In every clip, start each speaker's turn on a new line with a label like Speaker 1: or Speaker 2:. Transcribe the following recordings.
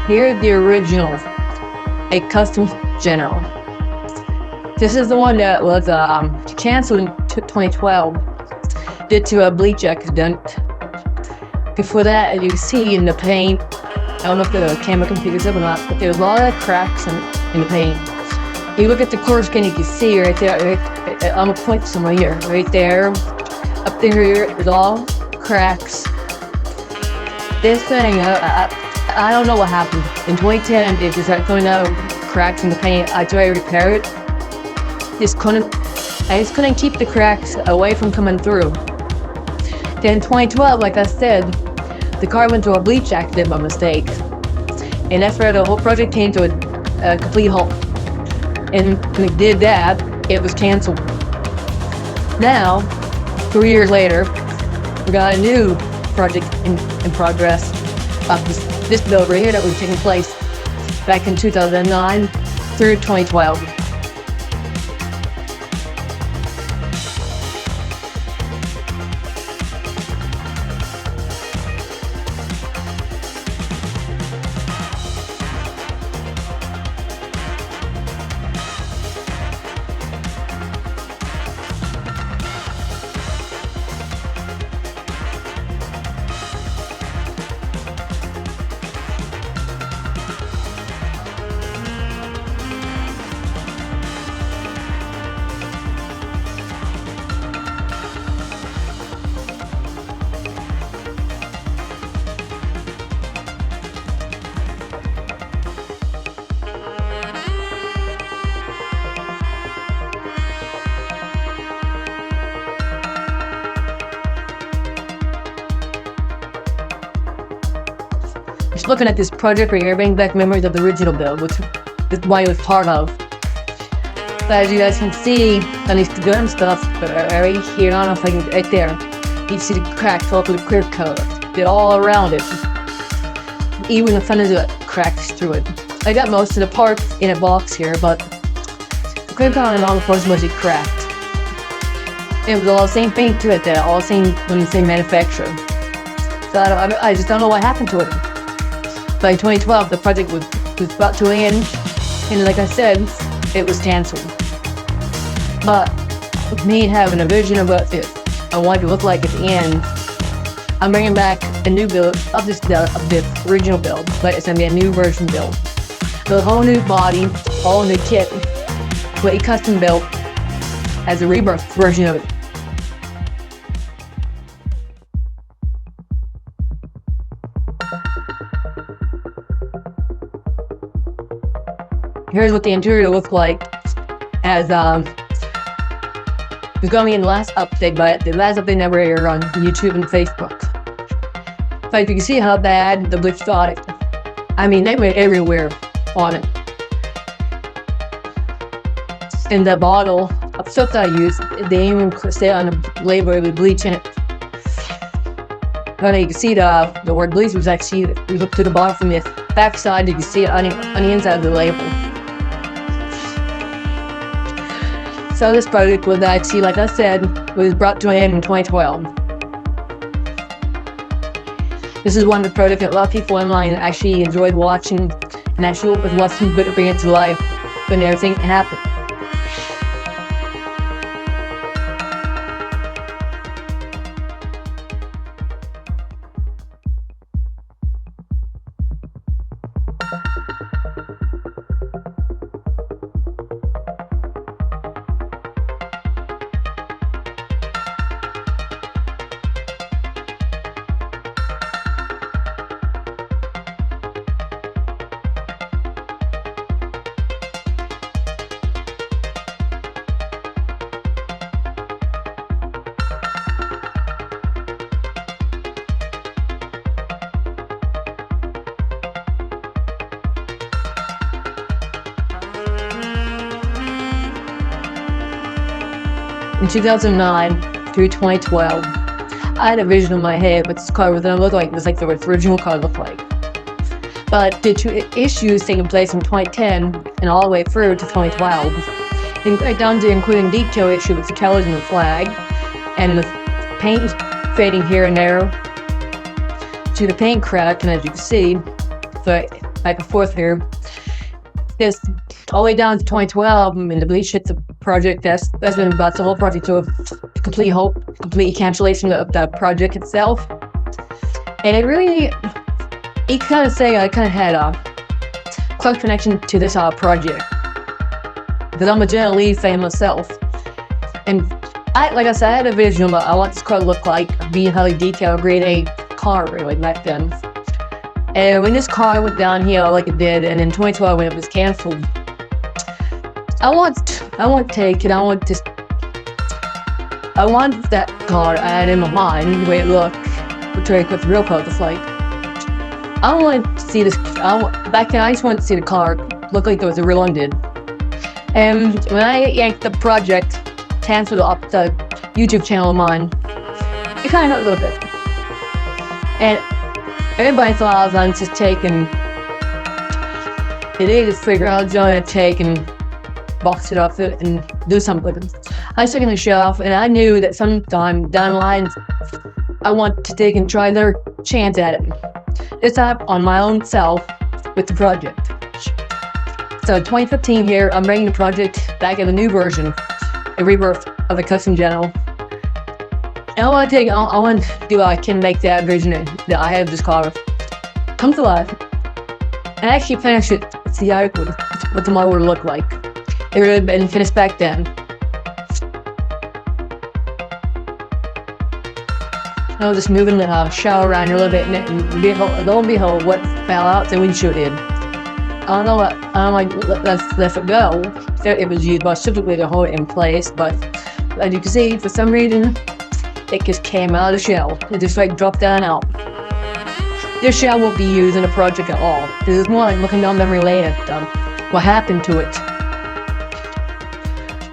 Speaker 1: Here's the original, a custom general. This is the one that was canceled in 2012 due to a bleach accident. Before that, as you see in the paint, I don't know if the camera can pick this up or not, but there's a lot of cracks in the paint. You look at the core skin, you can see right there, I'm gonna point some right here, right there. Up there is all cracks. This thing, I don't know what happened. In 2010, it just started coming out cracks in the paint. I tried to repair it. I just couldn't keep the cracks away from coming through. Then in 2012, like I said, the car went to a bleach accident by mistake. And that's where the whole project came to a complete halt. And when it did that, it was canceled. Now, 3 years later, we got a new project in progress of this build right here that was taking place back in 2009 through 2012. Just looking at this project right here, bringing back memories of the original build, which is why it was part of. But as you guys can see, on these gun stuff, right here, I don't know if I can, right there, you see the cracks all through the clear coat. They're all around it. Even the front of it cracks through it. I got most of the parts in a box here, but the clear coat and all the parts mostly cracked. It was all the same paint to it, all the same from the same manufacturer. So I just don't know what happened to it. By 2012, the project was brought to an end, and like I said, it was canceled. But with me having a vision of what I want it to look like at the end, I'm bringing back a new build of this original build, but it's gonna be a new version build. So a whole new body, whole new kit, but a custom built as a rebirth version of it. Here's what the interior looks like as it's going to be in the last update, but the last update never aired on YouTube and Facebook. But you can see how bad the bleach got it. I mean, they went everywhere on it. And the bottle of soap that I used, they even say on the label with bleach in it. But you can see the word bleach was actually, you look to the bottom from the back side, you can see it on the inside of the label. So this project was actually, like I said, was brought to an end in 2012. This is one of the projects that a lot of people online actually enjoyed watching, and actually was watching good to bring it to life when everything happened. In 2009 through 2012, I had a vision in my head what this car was going to look like. It was like the original car looked like. But due to issues taking place from 2010 and all the way through to 2012, and right down to including detail issue with the colors and the flag, and the paint fading here and there, to the paint crack, and as you can see, the back and forth here. This all the way down to 2012, and the bleach hit the project. That's been about the whole project to a complete cancellation of the project itself. And it really, you kind of say I kind of had a close connection to this project because I'm a General Lee fan myself, and like I said, I had a vision about I want this car to look like being highly detailed, grade A car really back then. And when this car went downhill like it did, and in 2012 when it was canceled, I want that car I had in my mind, the way it looked, what the real car was like. I wanted to see this, back then I just wanted to see the car look like it was a real one did. And when I yanked the project, canceled up the YouTube channel of mine, it kind of hurt a little bit. And everybody thought I was on just taking, they just figure out how to take and box it up and do something with it. I was taking the shelf, and I knew that sometime down the line, I want to take and try their chance at it. This time on my own self with the project. So 2015 here, I'm bringing the project back in a new version, a rebirth of the Custom General. And I want to do what I can make that vision that I have this car come to life. And actually finish it, see how what the model would look like. It would have been finished back then. I was just moving the shower around here a little bit, and lo and behold, what fell out the windshield did. I don't know what, I left it go. It was used specifically to hold it in place, but as you can see, for some reason, it just came out of the shell. It just like dropped down out. This shell won't be used in the project at all. This is more like looking down memory lane at what happened to it.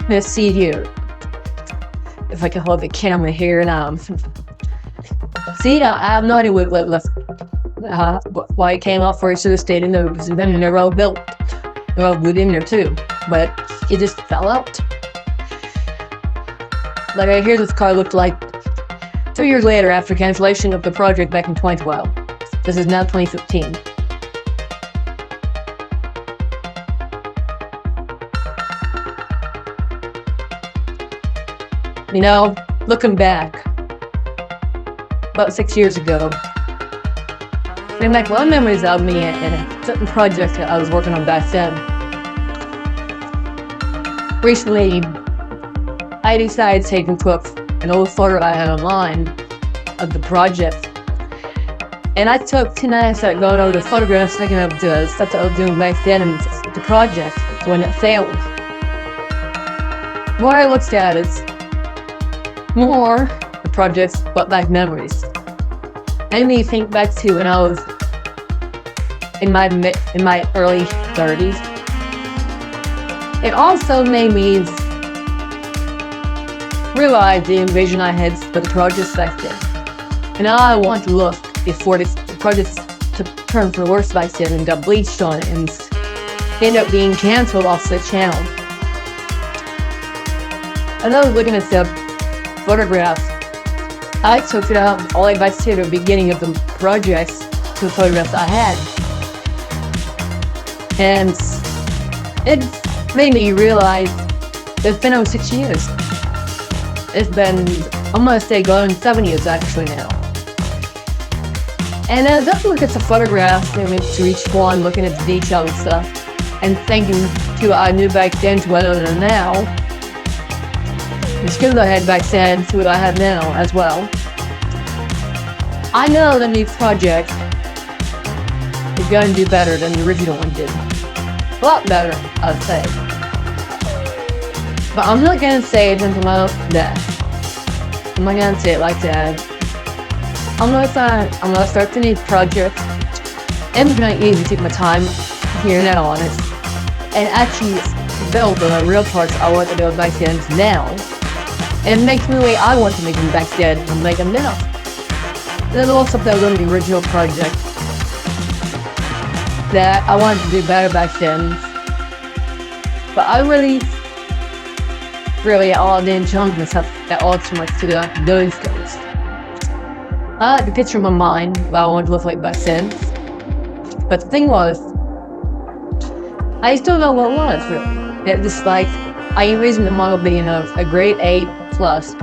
Speaker 1: Let's see here. If I can hold the camera here now. See, now I have no idea what left. Why it came off, or it should have stayed in there, because then they're all built. They're all glued in there too. But it just fell out. Like right here, this car looked like 2 years later after cancellation of the project back in 2012. This is now 2015. You know, looking back, about 6 years ago, I make a lot of memories of me and a certain project that I was working on back then. Recently, I decided to take and put an old photo I had online of the project. And I took 10 minutes at going over the photographs, thinking of the stuff that I was doing back then and the project when it failed. The more I looked at it, more the projects brought back memories. Made me think back to when I was in my early 30s. It also made me realize the vision I had for the project back then. And how I want to look before the project to turn for worse back then and got bleached on it and end up being canceled off the channel. As I was looking at the photographs, I took it out all the way back to the beginning of the projects to the photographs I had. And it made me realize it's been over 6 years. It's been, I'm gonna say, going 7 years actually now. And as I look at the photographs, I went to each one, looking at the detail and stuff, and thinking to what I knew back then to what I know now, the skills I had back then to what I have now as well. I know the new project is going to do better than the original one did. A lot better, I'd say. But I'm not going to say it until that. I'm not going to say it like that. I'm going to start the new project. I'm going to easily take my time here now on it and actually build the real parts I want to build back then now. And make them the way I want to make them back then and make them now. There's also stuff that was on the original project that I wanted to do better back then. But I really all didn't chunk myself at all too much to those goals. I had the picture in my mind what I wanted to look like back then. But the thing was, I still don't know what it was really. It just like I envisioned the model being a grade A plus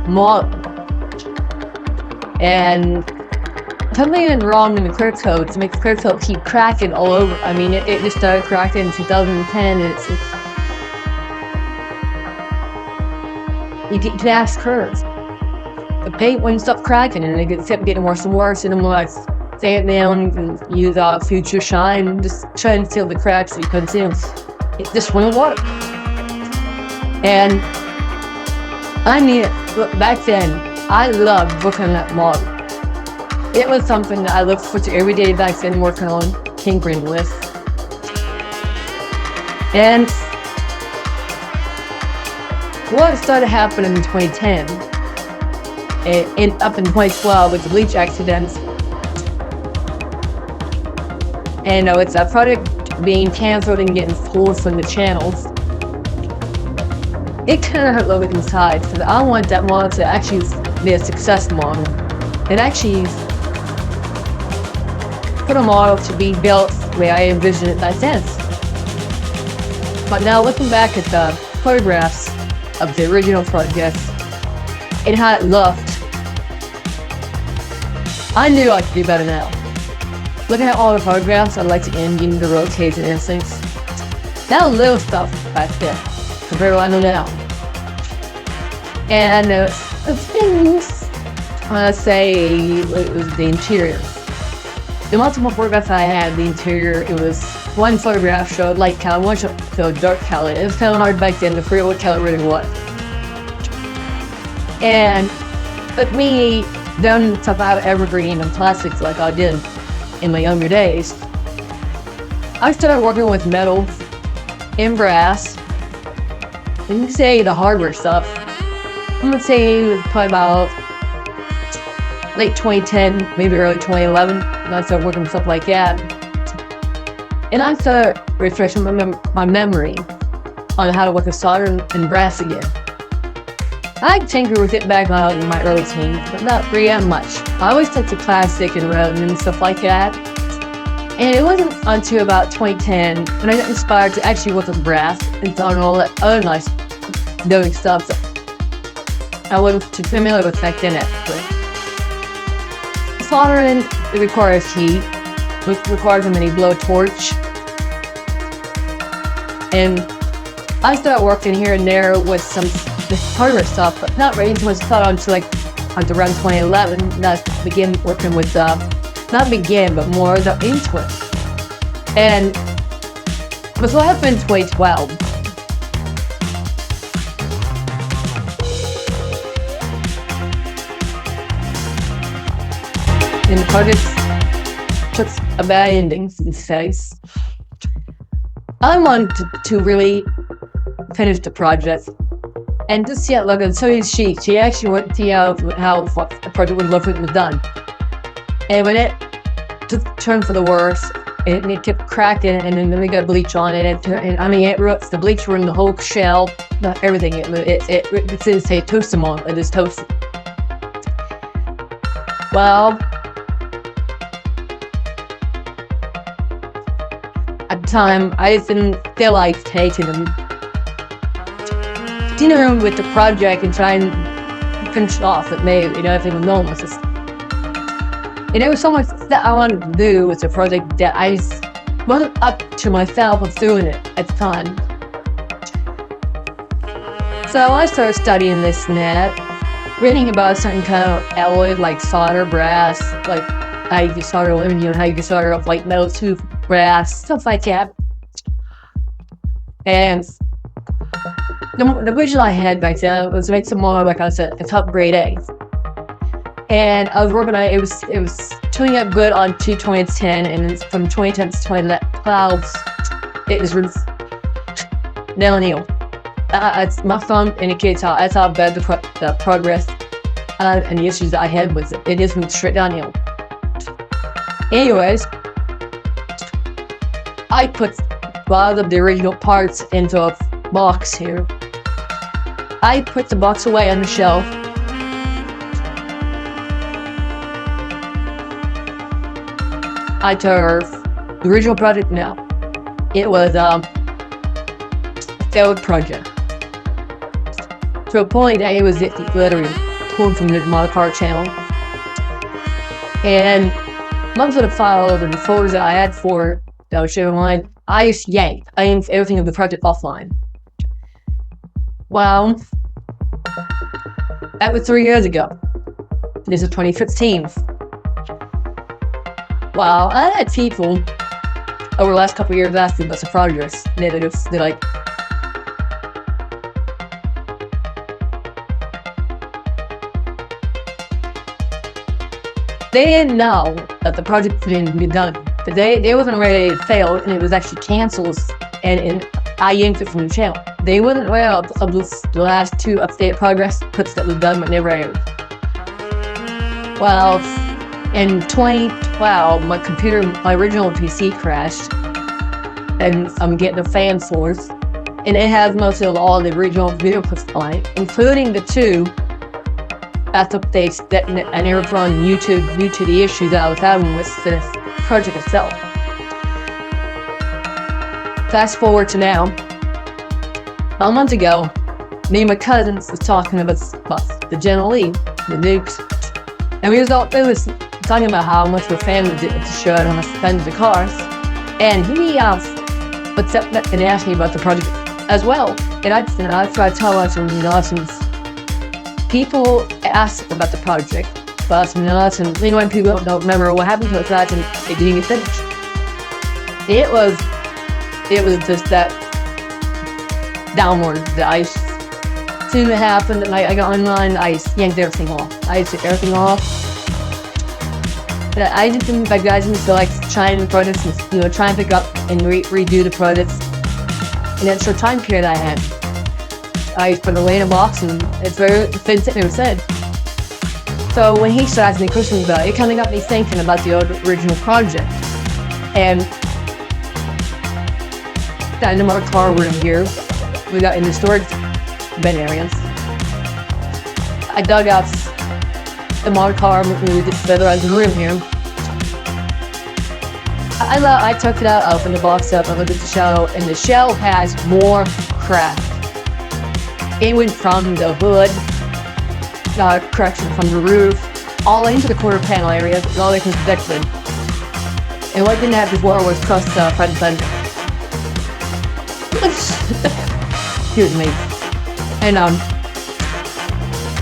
Speaker 1: model, and something went wrong in the clear code to make the clear code keep cracking all over. I mean, it just started cracking in 2010, and you can ask curves. The paint wouldn't stop cracking, and it kept getting worse and worse. And I'm like, sand it down and use future shine, just trying to seal the cracks so you couldn't see them. It just wouldn't work. And I mean, back then, I loved working on that model. It was something that I looked forward to every day back then, working on tinkering with. And what started happening in 2010, and up in 2012 with the bleach accidents, and it's a product being canceled and getting pulled from the channels. It kind of hurt a little bit inside, because I want that model to actually be a success model, and actually put a model to be built the way I envisioned it back then. But now looking back at the photographs of the original project and how it looked, I knew I could do better now. Looking at all the photographs, I like the engine, the rotation instincts. That little stuff back there, compared to what I know now. And the things, let's say it was the interior. The multiple photographs I had, the interior, it was one photograph showed light color, one showed dark color. It was kind of hard back then to figure out what color it really was. And with me doing stuff out of evergreen and plastics like I did in my younger days, I started working with metal and brass. And you can say the hardware stuff. I'm gonna say it was probably about late 2010, maybe early 2011, and I started working with stuff like that. And I started refreshing my memory on how to work with solder and brass again. I tinkered with it back out in my early teens, but not really much. I always took to plastic and resin and stuff like that. And it wasn't until about 2010 when I got inspired to actually work with brass and solder and all that other nice doing stuff that I wasn't too familiar with back then actually. Soldering, it requires heat, it requires a mini blowtorch. And I started working here and there with some hardware stuff, but not really too much thought until around 2011. And I began working with, not begin, but more the into it. And so what happened in 2012? And the project took a bad ending in this case. I wanted to really finish the project and just see it look and show you the sheet. She actually wanted to see how the project would look when it was done. And when it just turned for the worse, and it kept cracking, and then we got bleach on it, and I mean, the bleach ruined the whole shell, everything. It didn't say toasted model, it is toasted. Well, at the time, I didn't feel like taking them, continuing with the project and trying to finish it off. It may, if it was normal. And there was so much that I wanted to do with the project that I wasn't up to myself of doing it at the time. So I started studying this and that, reading about a certain kind of alloy like solder, brass, like how you can solder aluminum, how you can solder up like metal to brass, stuff like that. And the vision I had back then was to make some more, like I said, a top grade A. And I was working on it. It was tuning up good on 2010, and from 2010 to 2012, it was downhill. My phone indicates that's how bad the progress and the issues that I had with it. It just moved straight downhill. Anyways, I put a lot of the original parts into a box here. I put the box away on the shelf. I took the original project now. it was a failed project. To a point that it was literally pulled from the Model Car channel. And most of the files and the folders that I had for that was shared online, I just yanked. I yanked everything of the project offline. Well, that was 3 years ago. This is 2015. Well, I had people over the last couple of years asking about the progress. They're like, they didn't know that the project couldn't be done. They wasn't ready to fail, and it was actually canceled, and I yanked it from the channel. They wasn't aware of the last 2 updated progress clips that was done, but never aired. Well, in 2012, my original PC crashed, and I'm getting a fan source, and it has most of all the original video clips on it, including the 2 fast updates that I never put on YouTube due to the issues that I was having with the project itself. Fast forward to now. A month ago, me and my cousins was talking about the General Lee, the nukes, and we was talking about how much we're fans of the show and how much fans of the cars. And he and asked me about the project as well. And I tried to tell us, people asked about the project, but when people don't remember what happened to it, and it didn't get finished. It was just that downward. As soon as it happened, and I got online, I yanked everything off. I took everything off. But I just didn't, guys, into like trying the projects and try and pick up and redo the projects in that short time period I had. I put it away in a box, and it's been sitting there said. So when he started asking me questions about it, it kind of got me thinking about the original project. And that in our car room here, we got in the storage bin areas. I dug out the model car, moved it further out of the room here. I took it out, opened the box up, I looked at the shell, and the shell has more crack. It went from the hood, from the roof, all into the quarter panel area, and all the way to the deck lid. And what didn't have before was crust front fender. Excuse me. And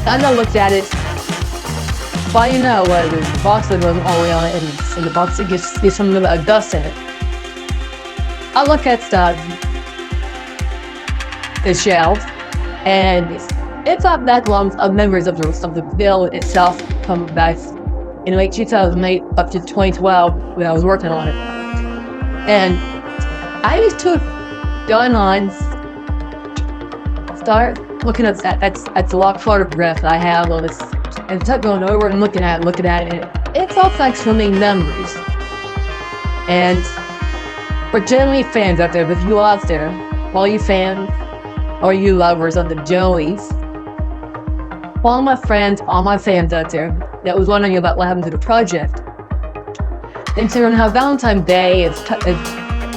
Speaker 1: I looked at it. Well, the box lid wasn't all the way on it, and the box it gets some dust in it. I look at the shelf, and it's not that long of memories of the build itself coming back in late 2008 up to 2012 when I was working on it. And I just took the online, start looking at the log photograph that I have of this, and start going over and looking at it, and it's all like swimming memories. And we're generally fans out there, but if you out there, all you fans, or you lovers of the Joeys, all my friends, all my fans out there that was wondering about what happened to the project, considering how Valentine's Day is,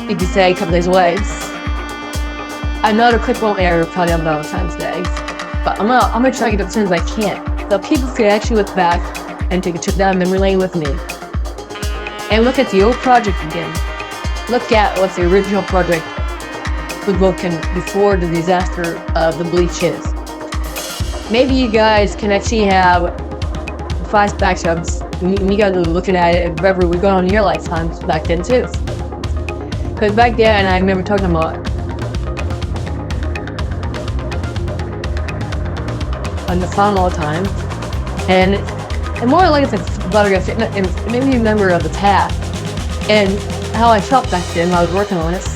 Speaker 1: you could say, a couple days away. Another clip won't air probably on Valentine's Day, but I'm gonna try to get up as soon as I can, so people can actually look back and take a trip down memory lane with me, and look at the old project again. Look at what the original project was looking before the disaster of the bleach hits. Maybe you guys can actually have flashbacks of you guys are looking at it wherever we're going on in your lifetimes back then too. Because back then, I remember talking about on the phone all the time, and more like it's a photograph, and maybe you remember of the past and how I felt back then when I was working on it.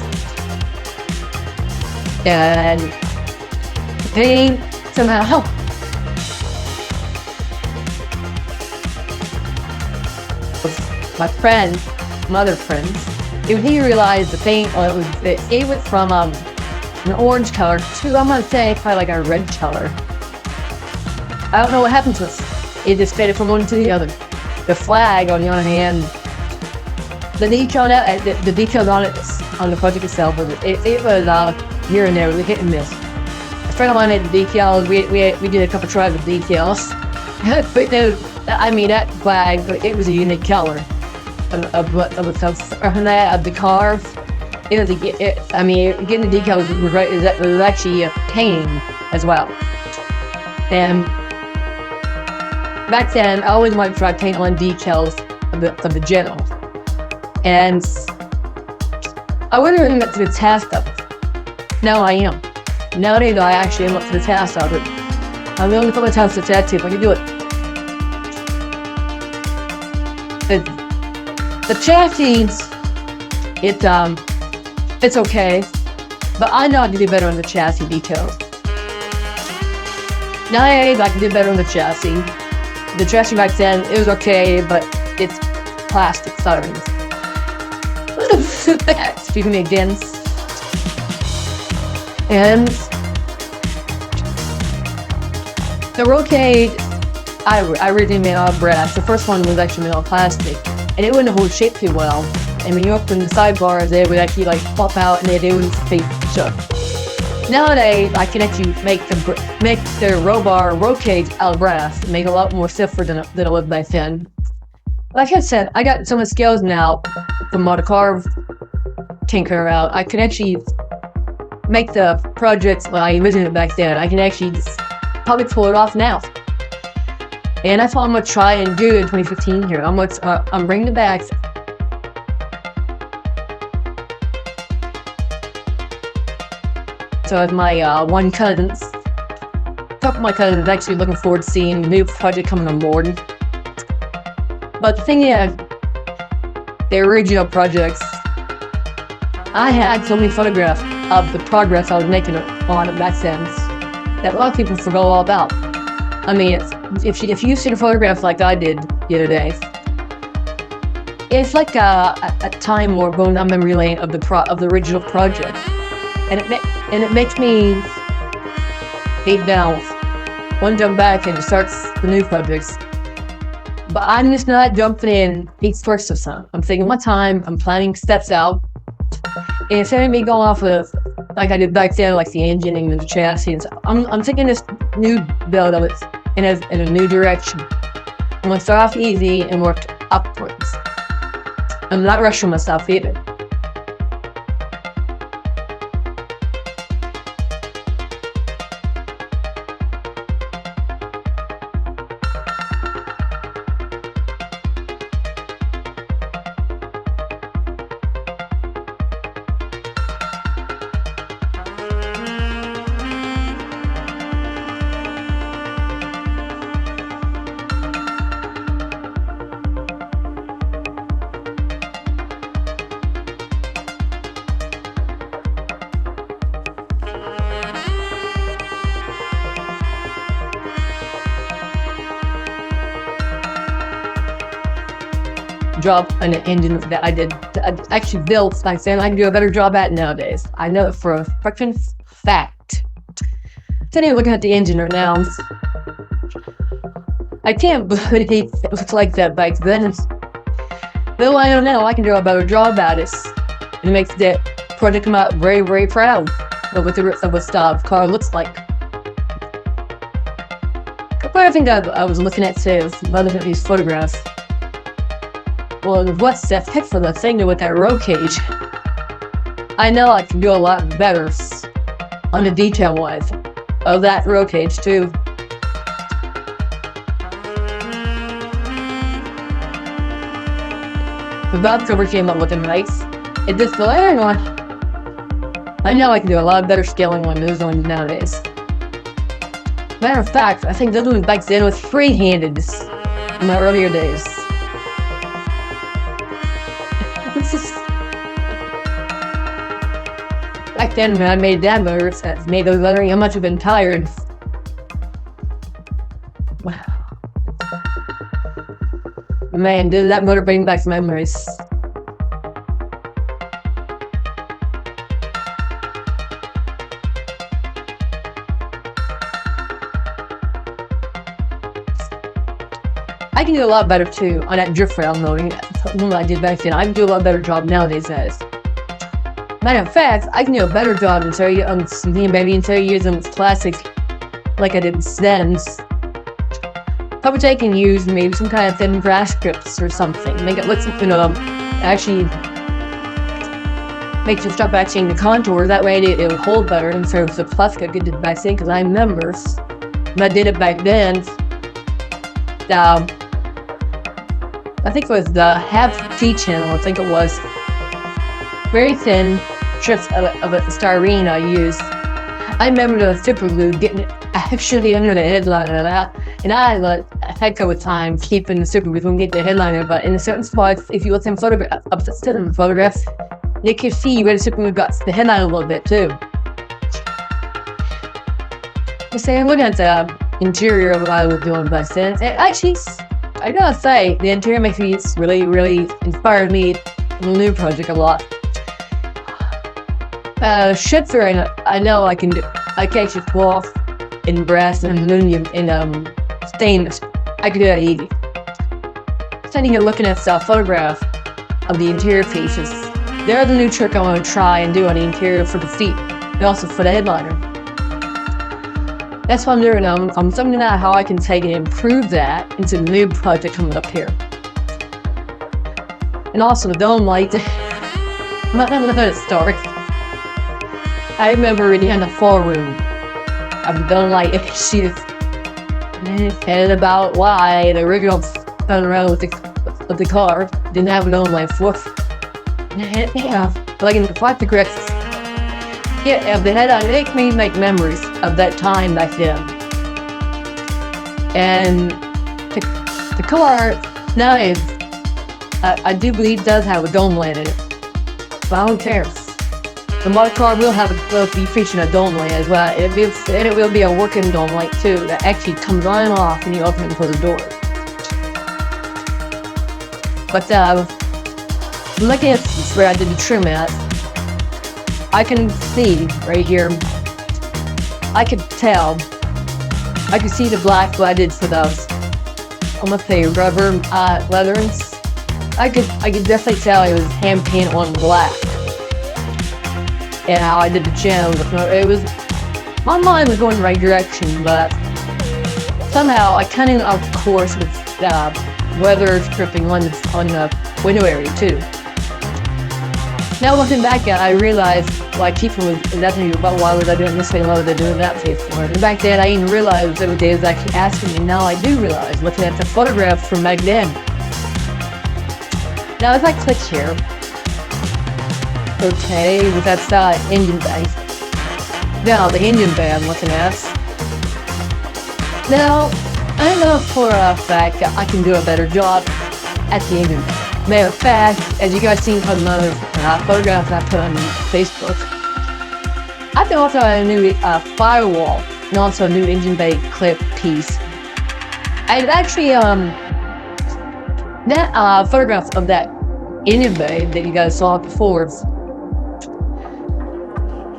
Speaker 1: And they somehow helped. My friend, my other friends, he realized the paint, it went from an orange color to, I'm gonna say, probably like a red color. I don't know what happened to us. It just faded from one to the other. The flag, on the other hand, the detail that the details on it on the project itself was it was here and there, really hit and miss. A friend of mine had the decals. We did a couple tries with decals, but I mean that flag, it was a unique color of the car. It was I mean, getting the decals was right. It was actually a pain as well. And back then, I always wanted to try paint on decals of the General. And I wasn't really up to the task of it. Now I am. Nowadays, I actually am up to the task of it. I'm willing to put my time to the task if I can do it. The chassis, it's okay, but I know I can do better on the chassis details. Nowadays, I can do better on the chassis. The chassis back then, it was okay, but it's plastic sirens. Excuse me, dense. And the roll cage, I originally made out of brass. The first one was actually made out of plastic, and it wouldn't hold shape too well. And when you open the sidebars, they would actually like pop out, and they wouldn't stay shut. Nowadays, I can actually make the roll cage out of brass, make it a lot more stiffer than it was back then. Like I said, I got so much skills now from all the carve tinker out. I can actually make the projects like I envisioned it back then. I can actually probably pull it off now. And that's what I'm gonna try and do in 2015 here. I'm bringing it back. So as my a couple of my cousins actually looking forward to seeing the new project coming on board. But the thing is, the original projects, I had so many photographs of the progress I was making on it back then that a lot of people forgot all about. I mean, if you see the photographs like I did the other day, it's like a time warp going down memory lane of the original project, and it makes me deep down want to jump back and start the new projects. But I'm just not jumping in feet first or something. I'm taking my time. I'm planning steps out, and instead of me going off of like I did back then, like the engine and the chassis, and stuff, I'm taking this new build of it in a new direction. I'm gonna start off easy and work upwards. I'm not rushing myself either. Job on an engine that I actually built back then. I can do a better job at nowadays. I know it for a freaking fact. So anyway, looking at the engine right now, I can't believe it was like that back then. Though I don't know, I can do a better job at it. And it makes the project come out very, very proud of what the car looks like. But I think I was looking at too, looking at these photographs. Well, what's the heck for the thing with that roll cage? I know I can do a lot better on the detail wise of that roll cage too. The Bob cover came up with them nice. It just the later one. I know I can do a lot better scaling on those ones nowadays. Matter of fact, I think those ones back then was free-handed in my earlier days. Back then, when I made that motor, made those lettering, I must have been tired. Wow. Man, did that motor bring back memories. I can do a lot better too on that drift rail loading than I did back then. I can do a lot better job nowadays, guys. Matter of fact, I can do a better job in 30 years on plastics like I did then. Probably I can use maybe some kind of thin grass strips or something. Make it look something actually make the stuff actually in the contour. That way it'll hold better instead of the plastic I did back then. Because I remember when I did it back then, I think it was the half T channel. I think it was very thin strips of a styrene I used. I remember the super glue getting it actually under the headliner, and I had a heck of a time keeping the super glue from getting the headliner. But in certain spots, if you look in photographs, you can see where the super glue got the headliner a little bit too. So I'm looking at the interior of what I was doing back then. It actually, I gotta say, the interior makes me really inspired me in the new project a lot. Shifter, I know I can do. I can actually cloth in brass and aluminum and stainless. I can do that easy. Sitting here looking at the photograph of the interior pieces. They're the new trick I want to try and do on the interior for the feet and also for the headliner. That's what I'm doing. I'm thinking out how I can take and improve that into the new project coming up here. And also the dome light. I'm not gonna let it start. I remember in the fall room, I've done like issues and about why the original fell around with the car didn't have it on my foot. Yeah, like in the plastic wrecks. Yeah, the head-on, it makes me make memories of that time back then. And the car now is, I do believe does have a dome light in it, but I don't care. The model car will be featuring a dome light as well. It will be a working dome light too that actually comes on and off when you open it for the door. But looking at where I did the trim at, I can see right here. I could tell. I could see the black what I did for those. I'm gonna say rubber leatherings. I could definitely tell it was hand painted on black. And how I did the channel, it was, my mind was going the right direction, but somehow I kind of off course with weather stripping on the window area too. Now looking back at it, I realized why people was asking me about why was I doing this way and why was I doing that way for. And back then I didn't realize that they was actually asking me. Now I do realize, looking at the photographs from back then. Now if I click here, okay, with that engine bay. Now, the engine bay I'm looking at. Now, I know for a fact that I can do a better job at the engine bay. Matter of fact, as you guys seen from another photograph I put on Facebook, I can also have a new firewall and also a new engine bay clip piece. I actually, that photograph of that engine bay that you guys saw before,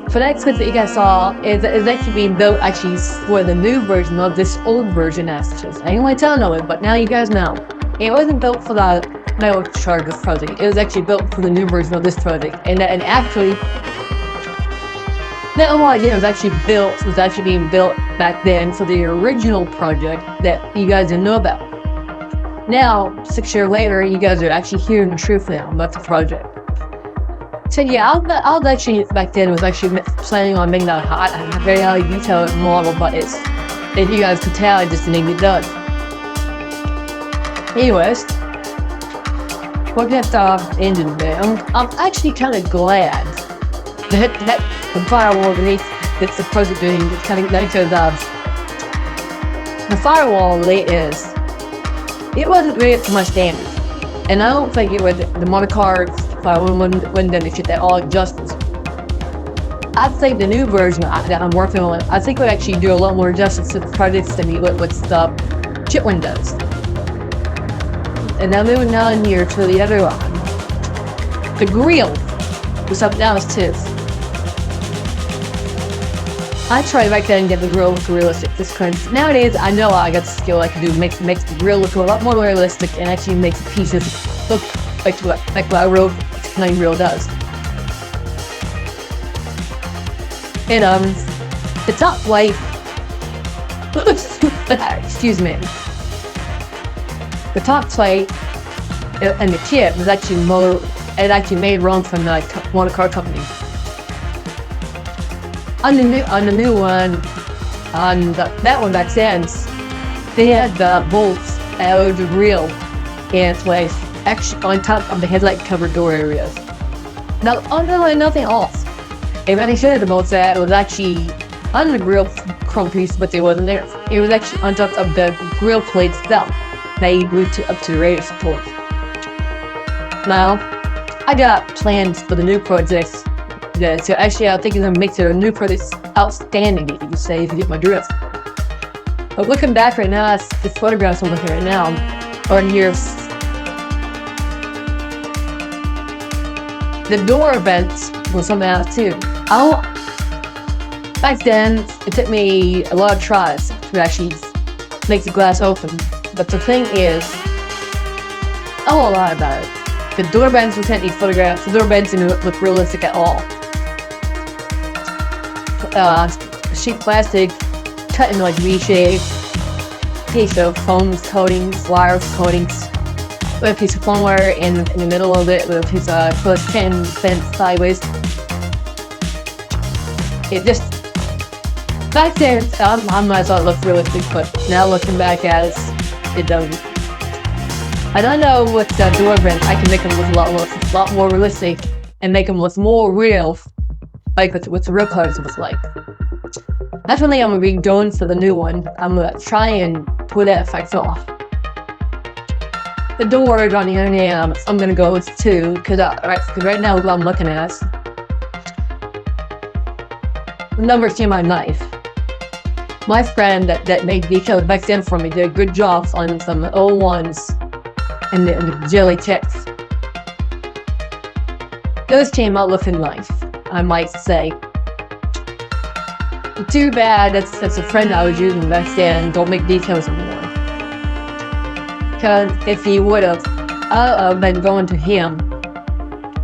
Speaker 1: for that clip that you guys saw is actually being built actually for the new version of this old version actually. I didn't want to tell no one, but now you guys know. It wasn't built for the metal charger project. It was actually built for the new version of this project. And actually, that whole idea was actually being built back then for the original project that you guys didn't know about. Now, 6 years later, you guys are actually hearing the truth now about the project. So yeah, I was actually, back then, was actually planning on making that a very highly detailed model, but as you guys could tell, it just didn't get done. Anyways, looking at the engine bay, I'm actually kind of glad that the firewall underneath that's the project doing is kind of because the firewall it wasn't really too much damage, and I don't think it was the model cars. When done to get that all justice. I think the new version that I'm working on, I think we actually do a lot more justice to the projects than what's the chip windows. And now moving down here to the other one. The grill was something else too. I tried back then to get the grill look realistic. Just because nowadays I know I got the skill I can do makes the grill look a lot more realistic and actually makes the pieces look like what a real Italian grill does. And the top plate, excuse me, the top plate and the kit was actually made wrong from one car company. On the new one, on that one back then, they had the bolts out of the grill in place, actually on top of the headlight cover door areas. Now, underlying nothing else. If any should have the bolts that it was actually on the grill chrome piece, but it wasn't there. It was actually on top of the grill plate itself that you glued up to the radiator support. Now, I got plans for the new projects. So actually, I think it's gonna make the new projects outstanding, you can say, if you get my drift. But looking back right now, the photographs I'm looking at right now are here. The door vents was something else too. Back then, it took me a lot of tries to actually make the glass open. But the thing is, I won't lie about it. The door bends were sent these photographs. The door bends didn't look realistic at all. Sheet plastic cut into like V-shape, piece of foam coatings, wire coatings, with a piece of foam wire in the middle of it, with a piece of push pin bent sideways. It just, back then, I might have thought it looked realistic, but now looking back at it, it doesn't. I don't know what the door vents, I can make them look a lot more realistic and make them look more real, like what the real parts was like. That's one thing I'm gonna be doing for the new one. I'm gonna try and pull that effect off. The doors on the other I'm gonna go with 2, because right now what I'm looking at, the numbers to my knife. My friend that made decals back then for me did good jobs on some 01s and the jelly tips. Those came out looking nice, I might say. Too bad that's a friend I was using back then, don't make decals anymore. Because if he would have, I've been going to him,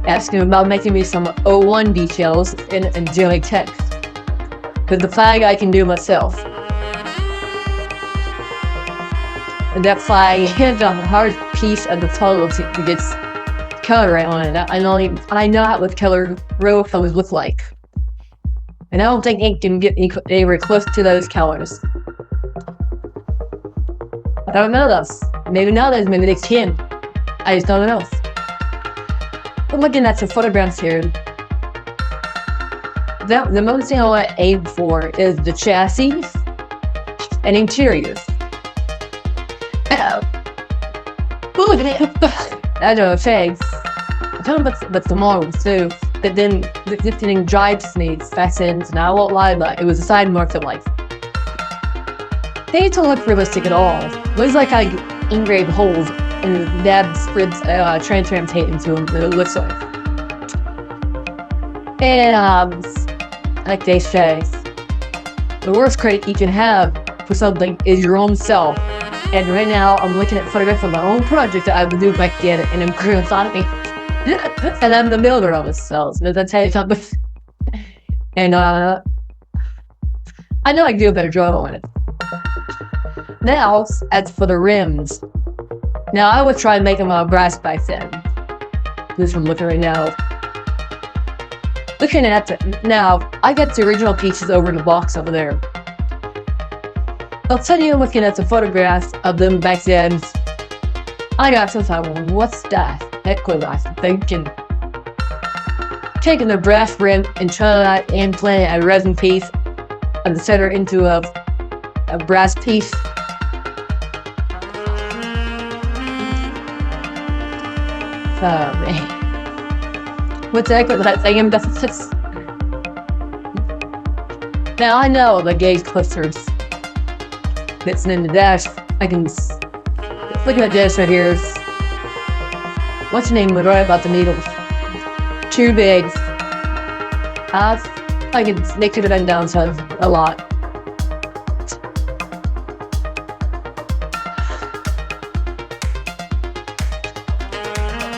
Speaker 1: asking him about making me some 01 decals and jelly text. Because the flag I can do myself. And that flag is a hard piece of the puzzle to get color right on it. I know what color real colors look like. And I don't think ink can get anywhere close to those colors. I don't know those. Maybe nowadays, maybe they can. I just don't know. I'm looking at some photographs here. The most thing I want to aim for is the chassis and interiors. Look at it. I don't know, thanks. I don't know about the models too. But then the thing drives me back in, and I won't lie about it. It was a side market life. They don't look realistic at all. It looks like I engraved holes and Dad spreads transparent tape into them. It looks like. And like they say, the worst credit you can have for something is your own self. And right now, I'm looking at photographs of my own project that I would do back then, and I'm curious on me. And I'm the builder of it, so that's how you talk about. And I know I can do a better job on it. Now, as for the rims, now I would try and make them out of brass back then. This one looking right now. Looking at it now, I got the original pieces over in the box over there. I'll tell you, looking at the photographs of them back then, I got some time. What's that? Heck was I thinking? Taking the brass rim and trying to implant a resin piece of the center into a brass piece. Oh man. What the heck was that thing? Now I know the gauge clusters that's in the dash. I can look at that dash right here. What's your name? We're right about the needles. Too big. I they could have been downsized a lot.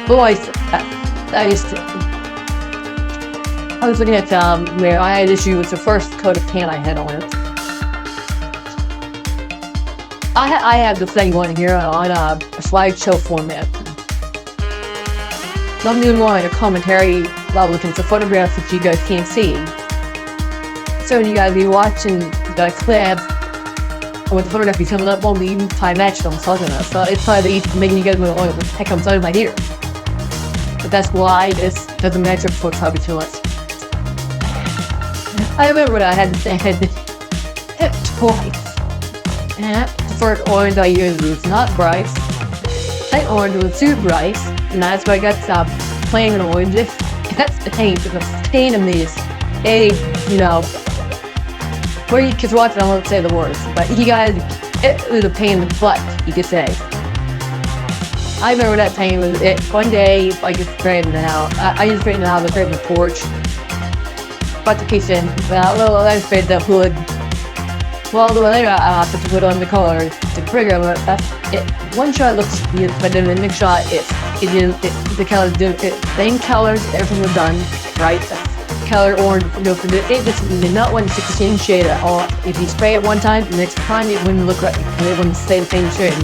Speaker 1: Boys, I was looking at where I had issue with the first coat of tan I had on it. I have the thing going here on a slideshow format. I'm doing more in a commentary while looking at the photographs that you guys can't see. So you guys be watching the clip with the photograph coming up won't be even time matched on something else. So it's probably easy making you guys go, oh, what the heck comes out of my ear. But that's why this doesn't match up for probably too much. I remember when I had it twice. And the first orange I used was not Bryce. That orange was too Bryce. And that's why I got stopped playing an orange. That's the pain, because the pain in these, where you kids watch it, I won't say the words, but you guys, it was a pain in the butt, you could say. I remember that pain was it. One day, I just straightened it out. I just straightened it out, I straightened the porch. Got the kitchen, I sprayed the hood. Well, the later I have to put on the color to trigger, but that's it. One shot looks good, but then the next shot, the colors do it. Same colors, everything was done, right? Color orange, it just did not want to stick the same shade at all. If you spray it one time, the next time it wouldn't look right, and it wouldn't stay the same shade.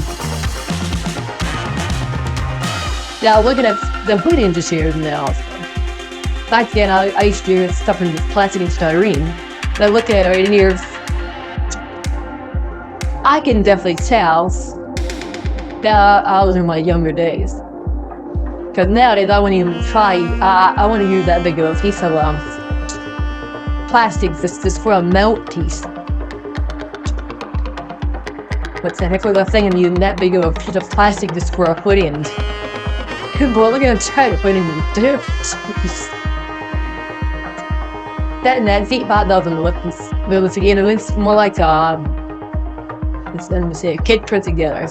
Speaker 1: Now, looking at the hood inches here now. Back then, I used to do stuff in plastic and styrene. And I look at it right here. I can definitely tell that I was in my younger days. Because nowadays, I wouldn't even try. I want to use that big of a piece of plastic just for a melt piece. What's the heck was I thinking? Using that big of a piece of plastic just for a hood end. Well, we're gonna try to put it in the dirt. That seat part doesn't look realistic. It looks more like let me see, a kid put together.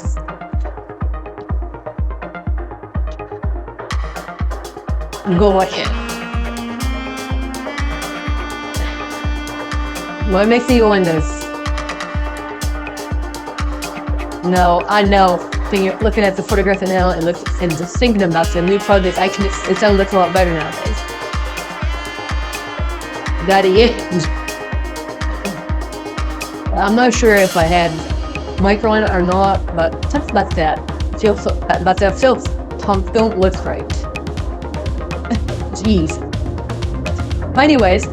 Speaker 1: Go like it. What makes the windows? No, I know. Looking at the photograph now, it looks, and just thinking about the new project, it's gonna look a lot better nowadays. That is. I'm not sure if I had micro on it or not, but something about that. Film don't look right. Jeez. But anyways,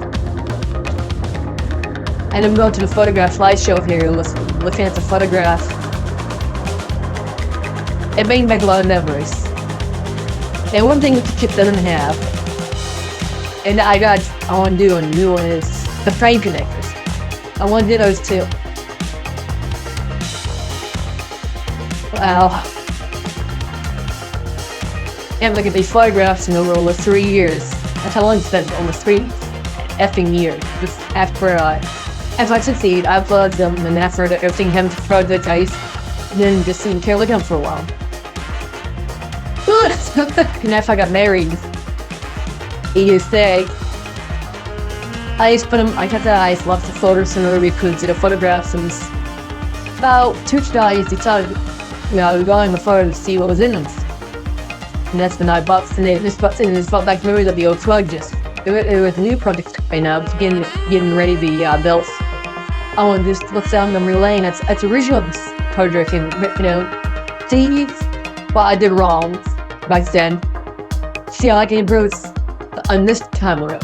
Speaker 1: and I'm going to the photograph slideshow here, looking at the photograph. It brings back a lot of memories. And one thing that the kit doesn't have, and I want to do a new one, is the frame connectors. I want to do those too. Wow. And look at these photographs in over 3 years. That's how long it's been, almost 3 effing years. Just after I succeed, I upload them, and after everything happens to project, I then just didn't care looking for a while. And after I got married, he used to say, I used to put them, I kept that I left the photos in order we could do the photographs, and about 2 days decided, I was going the photo to see what was in them. And that's when I bought this brought back memories of the old plugins. It was a new project right now, getting ready the belts. I want to just look down them relaying. It's original project, and see what I did wrong back then. See how I can improve on this time around.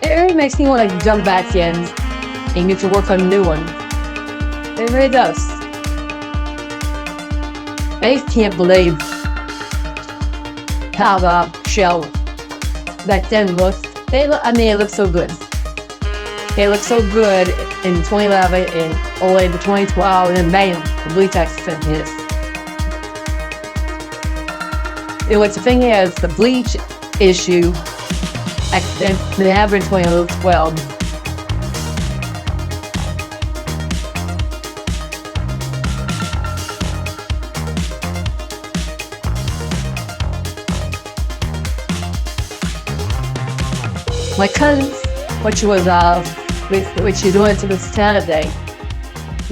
Speaker 1: It really makes me want to jump back in and get to work on a new one. It really does. I just can't believe how the shell back then looked. It looked so good. It looked so good in 2011 and all the way to 2012, and then bam, the bleach thing hit. And what the thing is, the bleach issue accident that happened in 2012. My cousin, which she went to the Saturday,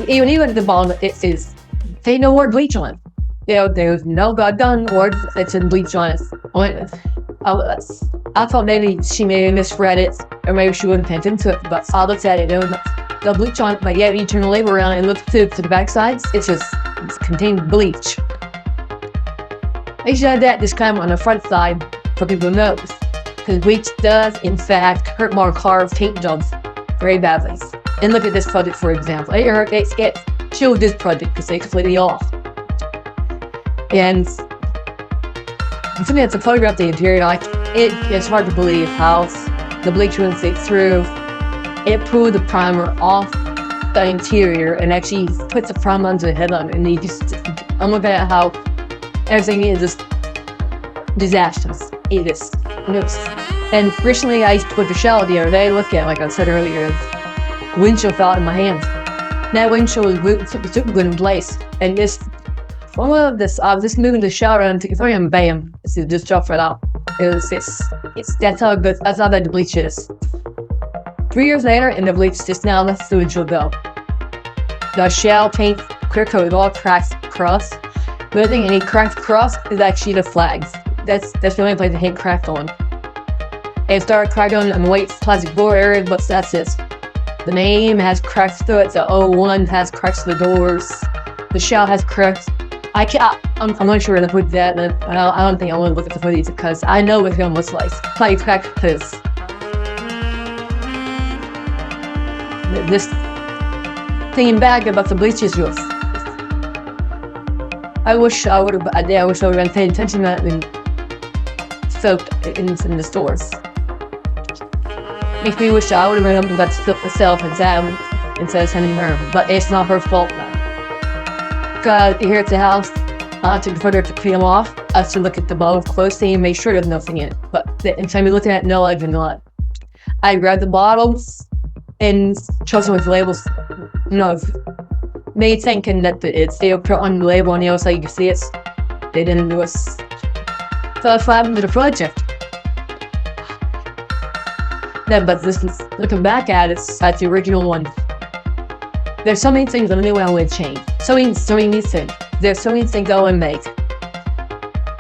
Speaker 1: even at the bottom, it is, they no word bleach on it. There's no goddamn word that's in bleach on it. I thought maybe she may have misread it, or maybe she wouldn't pay into it, but I looked at it, the bleach on it, but yeah, you turn the label around and look to the back sides, it's contained bleach. They should have that disclaimer on the front side for people to know, because bleach does, in fact, hurt more car paint jobs very badly. And look at this project, for example. It showed this project because they completely off. And I'm looking at the photograph of the interior, like, it's hard to believe how the bleach went through. It pulled the primer off the interior and actually puts the primer under the headlamp. And I'm looking at how everything is just disastrous. It is. And recently I put the shower the other day, look at, like I said earlier, windshield fell out in my hand. That windshield was super good in place. And I was just moving the shower and took it and bam, it just dropped right out. That's how good, that's how bad the bleach is. 3 years later, and the bleach just now lets the windshield go. The shell paint clear coat is all cracked across. The only thing any cracked across is actually the flags. That's the only place it ain't cracked on. It started cracking on the white plastic door area, but that's it. The name has cracks through it. The 01 has cracks to the doors. The shell has cracks. I'm not sure where to put that. I don't think I want to look at the footage because I know what it's gonna look like. Probably cracked because this thinking back about the bleach issues. I wish I would have been paying attention to that and soaked in the stores. Makes me wish I would have been able to that stuff myself instead of sending her, but it's not her fault now. Cause here at the house, I took the photo to clean them off. I should look at the bottle closely and make sure there's nothing in it. But the time you're looking at it, no, I did not. I grabbed the bottles and chose them with labels. Made thinking that they put on the label on the outside, you can see it. They didn't do it. So that's what happened to the project. Then, but this is, looking back at it, that's the original one. There's so many things I knew I would change. So many things. There's so many things I would make.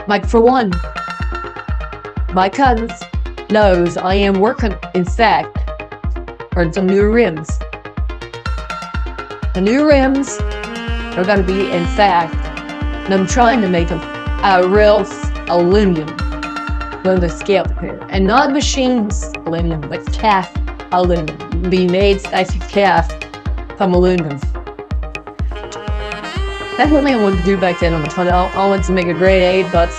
Speaker 1: Like, for one, my cousin knows I am working, in fact, on some new rims. The new rims are going to be, in fact, and I'm trying to make them out of real aluminum with the scale here. And not machines aluminum, but cast aluminum. Be made actually cast from aluminum. That's one thing I wanted to do back then on the 20. I wanted to make a grade A, but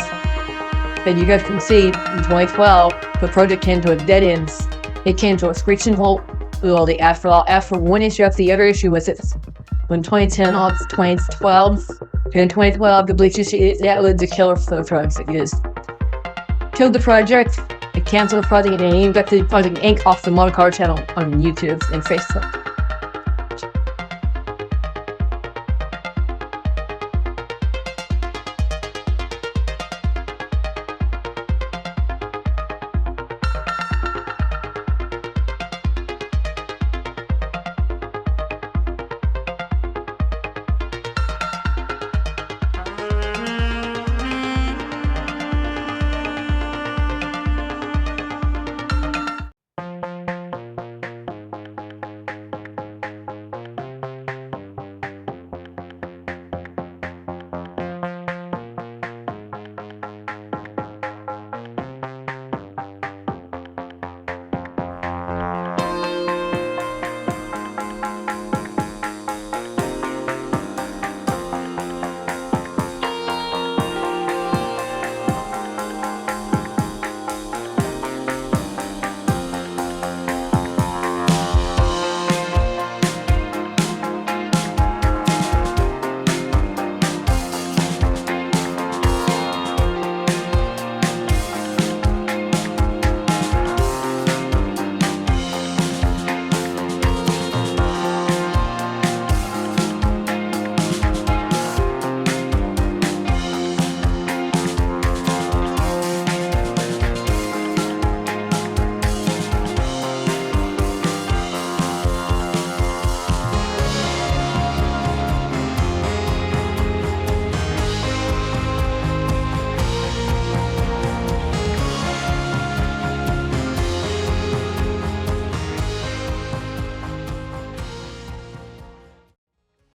Speaker 1: you guys can see in 2012, the project came to a dead end. It came to a screeching halt with all the after one issue after the other issue was it. When 2010 on 2012, in 2012, the bleach issue, that was the killer for the project. It is. Killed the project, it canceled the project, and it even got the project ink off the Model Car channel on YouTube and Facebook.